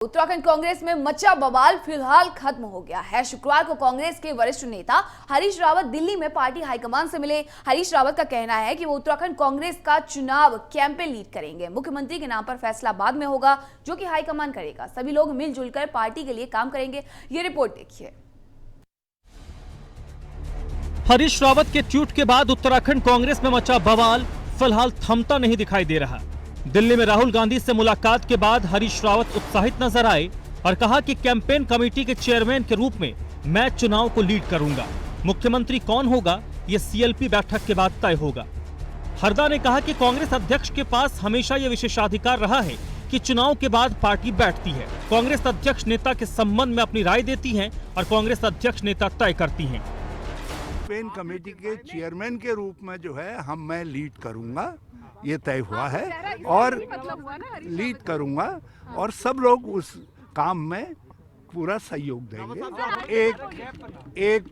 उत्तराखंड कांग्रेस में मचा बवाल फिलहाल खत्म हो गया है। शुक्रवार को कांग्रेस के वरिष्ठ नेता हरीश रावत दिल्ली में पार्टी हाईकमान से मिले। हरीश रावत का कहना है कि वो उत्तराखंड कांग्रेस का चुनाव कैंपेन लीड करेंगे। मुख्यमंत्री के नाम पर फैसला बाद में होगा, जो कि हाईकमान करेगा। सभी लोग मिलजुल कर पार्टी के लिए काम करेंगे। ये रिपोर्ट देखिए। हरीश रावत के ट्वीट के बाद उत्तराखंड कांग्रेस में मचा बवाल फिलहाल थमता नहीं दिखाई दे रहा। दिल्ली में राहुल गांधी से मुलाकात के बाद हरीश रावत उत्साहित नजर आए और कहा कि कैंपेन कमेटी के चेयरमैन के रूप में मैं चुनाव को लीड करूंगा। मुख्यमंत्री कौन होगा ये सीएलपी बैठक के बाद तय होगा। हरदा ने कहा कि कांग्रेस अध्यक्ष के पास हमेशा ये विशेषाधिकार रहा है कि चुनाव के बाद पार्टी बैठती है। कांग्रेस अध्यक्ष नेता के संबंध में अपनी राय देती है और कांग्रेस अध्यक्ष नेता तय करती है। कैंपेन कमेटी के चेयरमैन के रूप में जो है मैं लीड करूंगा, ये तय हुआ है और लीड करूंगा और सब लोग उस काम में पूरा सहयोग देंगे। एक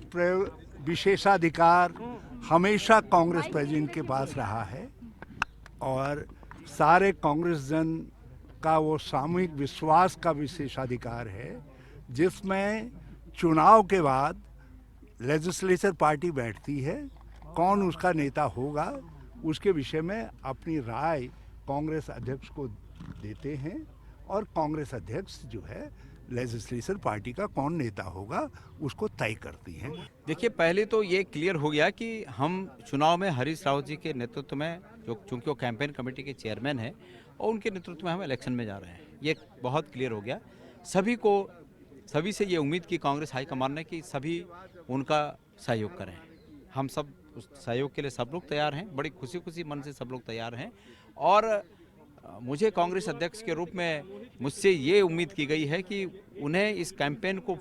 विशेषाधिकार हमेशा कांग्रेस प्रेसिडेंट के पास रहा है और सारे कांग्रेस जन का वो सामूहिक विश्वास का विशेषाधिकार है, जिसमें चुनाव के बाद लेजिस्लेचर पार्टी बैठती है। कौन उसका नेता होगा उसके विषय में अपनी राय कांग्रेस अध्यक्ष को देते हैं और कांग्रेस अध्यक्ष जो है लेजिस्लेचर पार्टी का कौन नेता होगा उसको तय करती हैं। देखिए, पहले तो ये क्लियर हो गया कि हम चुनाव में हरीश रावत जी के नेतृत्व में, जो चूंकि वो कैंपेन कमेटी के चेयरमैन हैं और उनके नेतृत्व में हम इलेक्शन में जा रहे हैं, ये बहुत क्लियर हो गया। सभी से ये उम्मीद की कांग्रेस हाईकमान ने कि सभी उनका सहयोग करें। हम सब उस सहयोग के लिए सब लोग तैयार हैं, बड़ी खुशी मन से सब लोग तैयार हैं। और मुझे कांग्रेस अध्यक्ष के रूप में मुझसे ये उम्मीद की गई है कि उन्हें इस कैंपेन को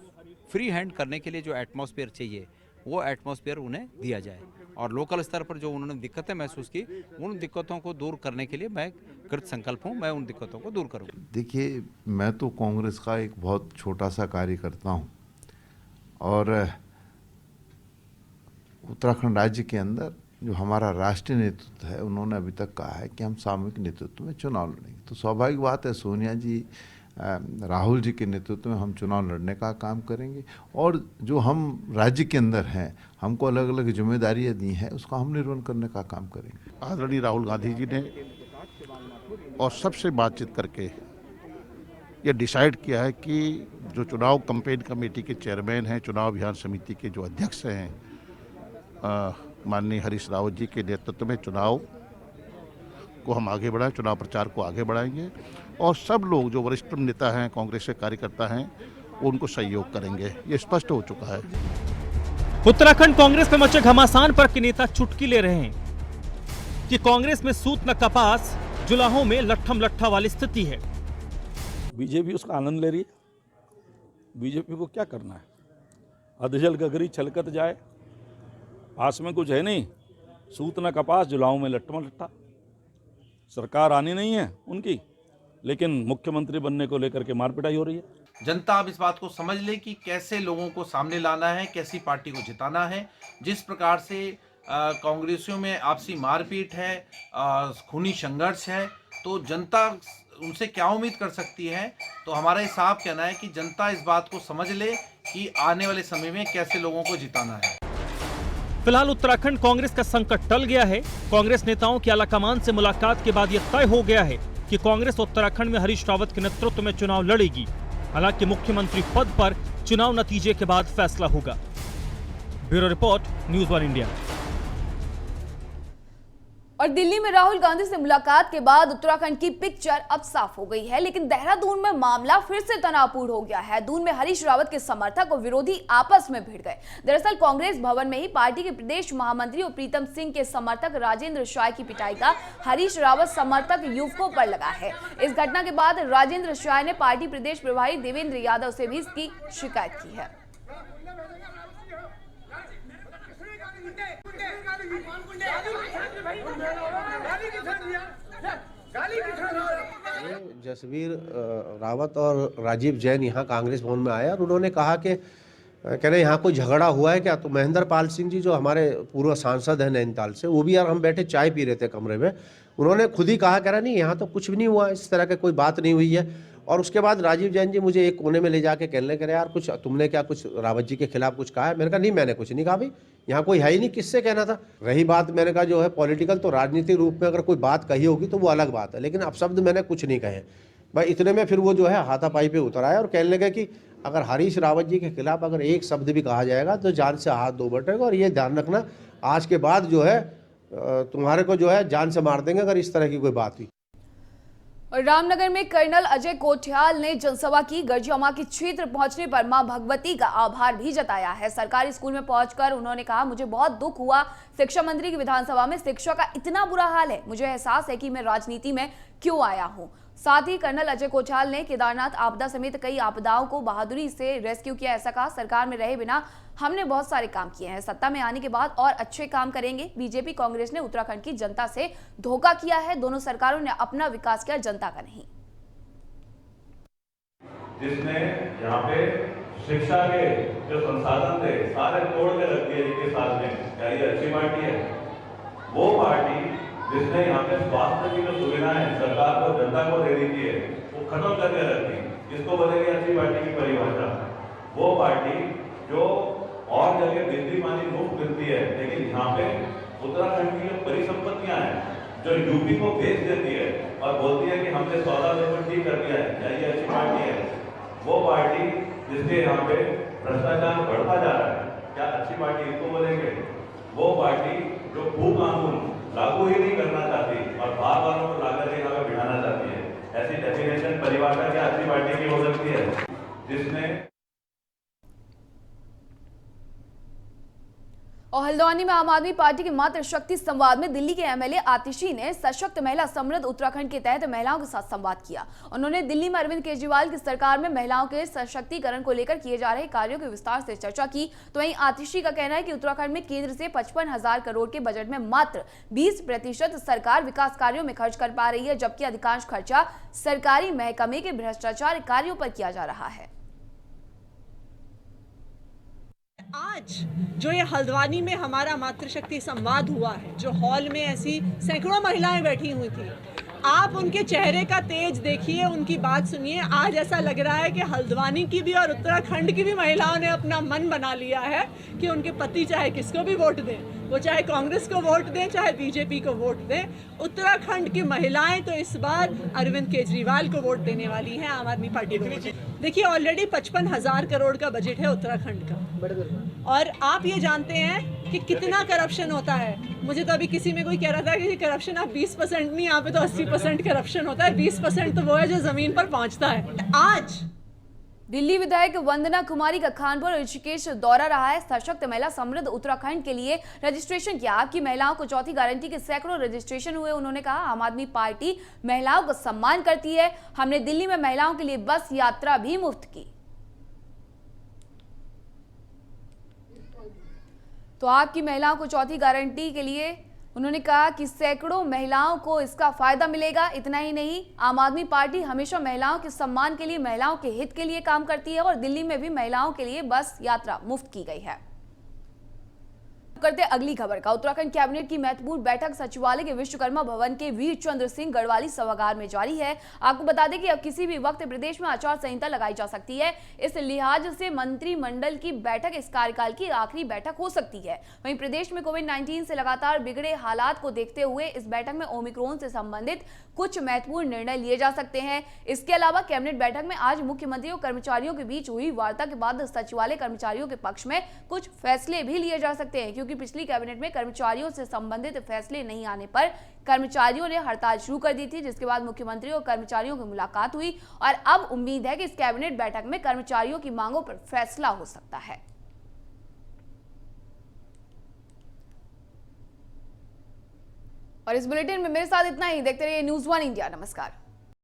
फ्री हैंड करने के लिए जो एटमॉस्फेयर चाहिए वो एटमॉस्फेयर उन्हें दिया जाए और लोकल स्तर पर जो उन्होंने दिक्कतें महसूस की, उन दिक्कतों को दूर करने के लिए मैं कृत संकल्प हूँ। मैं उन दिक्कतों को दूर करूँगा। देखिए, मैं तो कांग्रेस का एक बहुत छोटा सा कार्यकर्ता हूँ और उत्तराखंड राज्य के अंदर जो हमारा राष्ट्रीय नेतृत्व है उन्होंने अभी तक कहा है कि हम सामूहिक नेतृत्व में चुनाव लड़ेंगे। तो स्वाभाविक बात है, सोनिया जी, राहुल जी के नेतृत्व में हम चुनाव लड़ने का काम करेंगे और जो हम राज्य के अंदर हैं, हमको अलग अलग जिम्मेदारियां दी हैं, उसका हम निर्वहन करने का काम करेंगे। आदरणीय राहुल गांधी जी ने और सबसे बातचीत करके ये डिसाइड किया है कि जो चुनाव कैंपेन कमेटी के चेयरमैन हैं, चुनाव अभियान समिति के जो अध्यक्ष हैं, माननीय हरीश रावत जी के नेतृत्व में चुनाव को हम आगे बढ़ाएं, चुनाव प्रचार को आगे बढ़ाएंगे और सब लोग जो वरिष्ठ नेता हैं, कांग्रेस के कार्यकर्ता हैं, वो उनको सहयोग करेंगे। ये स्पष्ट हो चुका है। उत्तराखंड कांग्रेस में मचे घमासान पर के नेता चुटकी ले रहे हैं कि कांग्रेस में सूत न कपास, जुलाहों में लट्ठम लट्ठा वाली स्थिति है। बीजेपी उसका आनंद ले रही है। बीजेपी को क्या करना है? अधजल गगरी छलकत जाए, पास में कुछ है नहीं, सूत न कपास, जुलाहों में लट्ठम लट्ठा। सरकार आनी नहीं है उनकी, लेकिन मुख्यमंत्री बनने को लेकर के मार पिटाई हो रही है। जनता अब इस बात को समझ ले कि कैसे लोगों को सामने लाना है, कैसी पार्टी को जिताना है। जिस प्रकार से कांग्रेसियों में आपसी मारपीट है, खूनी संघर्ष है, तो जनता उनसे क्या उम्मीद कर सकती है? तो हमारा ये साफ कहना है कि जनता इस बात को समझ ले कि आने वाले समय में कैसे लोगों को जिताना है। फिलहाल उत्तराखंड कांग्रेस का संकट टल गया है। कांग्रेस नेताओं की आलाकमान से मुलाकात के बाद यह तय हो गया है कि कांग्रेस उत्तराखंड में हरीश रावत के नेतृत्व में चुनाव लड़ेगी। हालांकि मुख्यमंत्री पद पर चुनाव नतीजे के बाद फैसला होगा। Bureau report, news 1 India. और दिल्ली में राहुल गांधी से मुलाकात के बाद उत्तराखंड की पिक्चर अब साफ हो गई है, लेकिन देहरादून में मामला फिर से तनावपूर्ण हो गया है। दून में हरीश रावत के समर्थक और विरोधी आपस में भिड़ गए। दरअसल कांग्रेस भवन में ही पार्टी के प्रदेश महामंत्री और प्रीतम सिंह के समर्थक राजेंद्र शाह की पिटाई का हरीश रावत समर्थक युवकों पर लगा है। इस घटना के बाद राजेंद्र शाह ने पार्टी प्रदेश प्रभारी देवेंद्र यादव से भी इसकी शिकायत की है। जसवीर रावत और राजीव जैन यहाँ कांग्रेस भवन में आए और उन्होंने कहा कि कह रहे यहाँ कोई झगड़ा हुआ है क्या? तो महेंद्र पाल सिंह जी जो हमारे पूर्व सांसद हैं नैनीताल से, वो भी यार हम बैठे चाय पी रहे थे कमरे में, उन्होंने खुद ही कहा, कह रहा नहीं यहाँ तो कुछ भी नहीं हुआ, इस तरह की कोई बात नहीं हुई है। और उसके बाद राजीव जैन जी मुझे एक कोने में ले जाके कहने लगे, यार कुछ तुमने क्या कुछ रावत जी के खिलाफ कुछ कहा है? मैंने कहा नहीं, मैंने कुछ नहीं कहा भाई, यहाँ कोई है ही नहीं, किससे कहना था। रही बात, मैंने कहा जो है पॉलिटिकल, तो राजनीतिक रूप में अगर कोई बात कही होगी तो वो अलग बात है, लेकिन अपशब्द मैंने कुछ नहीं कहे भाई। इतने में फिर वो जो है हाथापाई पे उतर आया और कहने लगे कि अगर हरीश रावत जी के खिलाफ अगर एक शब्द भी कहा जाएगा तो जान से हाथ धो बैठेगा, और ये ध्यान रखना आज के बाद जो है तुम्हारे को जो है जान से मार देंगे अगर इस तरह की कोई बात हुई। और रामनगर में कर्नल अजय कोठियाल ने जनसभा की। गर्जिया मां के क्षेत्र पहुंचने पर मां भगवती का आभार भी जताया है। सरकारी स्कूल में पहुंचकर उन्होंने कहा, मुझे बहुत दुख हुआ, शिक्षा मंत्री की विधानसभा में शिक्षा का इतना बुरा हाल है, मुझे एहसास है कि मैं राजनीति में क्यों आया हूं। साथ ही कर्नल अजय कोठियाल ने केदारनाथ आपदा समेत कई आपदाओं को बहादुरी से रेस्क्यू किया। ऐसा कहा, सरकार में रहे बिना हमने बहुत सारे काम किए हैं, सत्ता में आने के बाद और अच्छे काम करेंगे। बीजेपी कांग्रेस ने उत्तराखंड की जनता से धोखा किया है, दोनों सरकारों ने अपना विकास किया, जनता का नहीं। जिसने यहाँ पे शिक्षा के जो संसाधन थे सारे तोड़ के रख दिए इनके साथ में, क्या ये अच्छी पार्टी है? वो पार्टी जिसने यहाँ पे स्वास्थ्य की जो सुविधाएं सरकार को जनता को दे दी है वो खत्म करके रख दी, इसको बोलेंगे अच्छी पार्टी की परिभाषा। वो पार्टी जो और जगह बिजली पानी मुफ्त मिलती है, लेकिन यहाँ पे उत्तराखंड की जो परिसंपत्तियां हैं जो यूपी को भेज देती है और बोलती है कि हमने 14 ठीक कर दिया है, क्या ये अच्छी पार्टी है? वो पार्टी जिसके यहाँ पे भ्रष्टाचार बढ़ता जा रहा है, क्या अच्छी पार्टी इसको बोलेंगे? वो पार्टी जो भू कानून लागू ही नहीं करना चाहती और बार बार को लाकर के यहाँ पे बिठाना चाहती है, ऐसी डेफिनेशन परिभाषा क्या अच्छी पार्टी की हो सकती है? जिसने और हल्द्वानी में आम आदमी पार्टी के मातृ शक्ति संवाद में दिल्ली के एमएलए आतिशी ने सशक्त महिला समृद्ध उत्तराखंड के तहत महिलाओं के साथ संवाद किया। उन्होंने दिल्ली में अरविंद केजरीवाल की सरकार में महिलाओं के सशक्तिकरण को लेकर किए जा रहे कार्यों के विस्तार से चर्चा की। तो वहीं आतिशी का कहना है कि उत्तराखंड में केंद्र से 55,000 करोड़ के बजट में मात्र 20% सरकार विकास कार्यों में खर्च कर पा रही है, जबकि अधिकांश खर्चा सरकारी महकमे के भ्रष्टाचार कार्यों पर किया जा रहा है। आज जो ये हल्द्वानी में हमारा मातृशक्ति संवाद हुआ है, जो हॉल में ऐसी सैकड़ों महिलाएं बैठी हुई थी, आप उनके चेहरे का तेज देखिए, उनकी बात सुनिए। आज ऐसा लग रहा है कि हल्द्वानी की भी और उत्तराखंड की भी महिलाओं ने अपना मन बना लिया है कि उनके पति चाहे किसको भी वोट दें, वो चाहे कांग्रेस को वोट दें चाहे बीजेपी को वोट दें, उत्तराखंड की महिलाएं तो इस बार अरविंद केजरीवाल को वोट देने वाली हैं, आम आदमी पार्टी को। देखिए ऑलरेडी 55,000 करोड़ का बजट है उत्तराखंड का, और आप ये जानते हैं कि कितना करप्शन होता है। मुझे तो अभी किसी में कोई कह रहा था कि करप्शन आप 20% नहीं, यहाँ पे तो 80% करप्शन होता है। 20% तो वो है जो जमीन पर पहुँचता है। आज दिल्ली विधायक वंदना कुमारी का कानपुर और ऋषिकेश दौरा रहा है। सशक्त महिला समृद्ध उत्तराखंड के लिए रजिस्ट्रेशन किया। आपकी महिलाओं को चौथी गारंटी के सैकड़ों रजिस्ट्रेशन हुए। उन्होंने कहा, आम आदमी पार्टी महिलाओं को सम्मान करती है। हमने दिल्ली में महिलाओं के लिए बस यात्रा भी मुफ्त की। तो आपकी महिलाओं को चौथी गारंटी के लिए उन्होंने कहा कि सैकड़ों महिलाओं को इसका फायदा मिलेगा। इतना ही नहीं, आम आदमी पार्टी हमेशा महिलाओं के सम्मान के लिए, महिलाओं के हित के लिए काम करती है और दिल्ली में भी महिलाओं के लिए बस यात्रा मुफ्त की गई है। करते अगली खबर का। उत्तराखंड कैबिनेट की महत्वपूर्ण बैठक सचिवालय के विश्वकर्मा भवन के वीर चंद्र सिंह गढ़वाली सभागार में जारी है। आपको बता दें कि अब किसी भी वक्त प्रदेश में आचार संहिता लगाई जा सकती है। इस लिहाज से मंत्रिमंडल की बैठक इस कार्यकाल की आखिरी बैठक हो सकती है। वहीं प्रदेश में कोविड-19 से लगातार बिगड़े हालात को देखते हुए इस बैठक में ओमिक्रॉन से संबंधित कुछ महत्वपूर्ण निर्णय लिए जा सकते हैं। इसके अलावा कैबिनेट बैठक में आज मुख्यमंत्री और कर्मचारियों के बीच हुई वार्ता के बाद सचिवालय कर्मचारियों के पक्ष में कुछ फैसले भी लिए जा सकते हैं, क्योंकि पिछली कैबिनेट में कर्मचारियों से संबंधित फैसले नहीं आने पर कर्मचारियों ने हड़ताल शुरू कर दी थी, जिसके बाद मुख्यमंत्री और कर्मचारियों की मुलाकात हुई और अब उम्मीद है कि इस कैबिनेट बैठक में कर्मचारियों की मांगों पर फैसला हो सकता है। और इस बुलेटिन में मेरे साथ इतना ही। देखते रहिए न्यूज़ 1 इंडिया। नमस्कार।